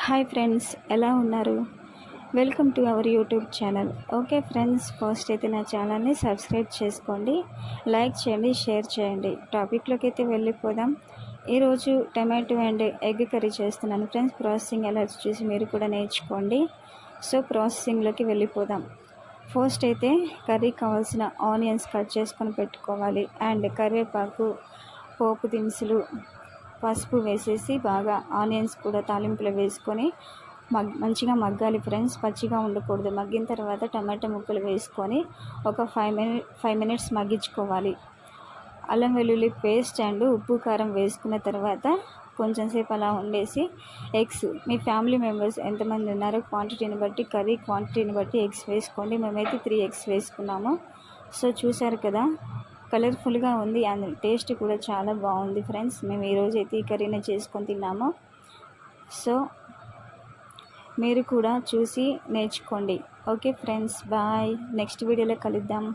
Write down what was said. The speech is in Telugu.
హాయ్ ఫ్రెండ్స్, ఎలా ఉన్నారు? Welcome to our YouTube channel. Okay friends, first అయితే నా ఛానల్ని సబ్స్క్రైబ్ చేసుకోండి, లైక్ చేయండి, షేర్ చేయండి. టాపిక్లోకి అయితే వెళ్ళిపోదాం. ఈరోజు టమాటో అండ్ ఎగ్ కర్రీ చేస్తున్నాను ఫ్రెండ్స్. ప్రాసెసింగ్ ఎలా చూసి మీరు కూడా నేర్చుకోండి. సో ప్రాసెసింగ్లోకి వెళ్ళిపోదాం. ఫస్ట్ అయితే కర్రీ కావాల్సిన ఆనియన్స్ కట్ చేసుకొని పెట్టుకోవాలి. అండ్ కరివేపాకు, పోపు దినుసులు, పసుపు వేసేసి బాగా ఆనియన్స్ కూడా తాలింపులో వేసుకొని మంచిగా మగ్గాలి ఫ్రెండ్స్. పచ్చిగా ఉండకూడదు. మగ్గిన తర్వాత టమాటా ముక్కలు వేసుకొని ఒక 5 మినిట్స్ మగ్గించుకోవాలి. అల్లం వెల్లుల్లి పేస్ట్ అండ్ ఉప్పు కారం వేసుకున్న తర్వాత కొంచెం సేపు అలా ఉండేసి ఎగ్స్, మీ ఫ్యామిలీ మెంబర్స్ ఎంతమంది ఉన్నారో క్వాంటిటీని బట్టి, కర్రీ క్వాంటిటీని బట్టి ఎగ్స్ వేసుకోండి. మేమైతే 3 ఎగ్స్ వేసుకున్నాము. సో చూసారు కదా, కలర్ఫుల్గా ఉంది అండ్ టేస్ట్ కూడా చాలా బాగుంది ఫ్రెండ్స్. మేము ఈరోజు అయితే ఈ కర్రీని చేసుకొని తిన్నాము. సో మీరు కూడా చూసి నేర్చుకోండి. Okay friends, bye. నెక్స్ట్ వీడియోలో కలుద్దాం.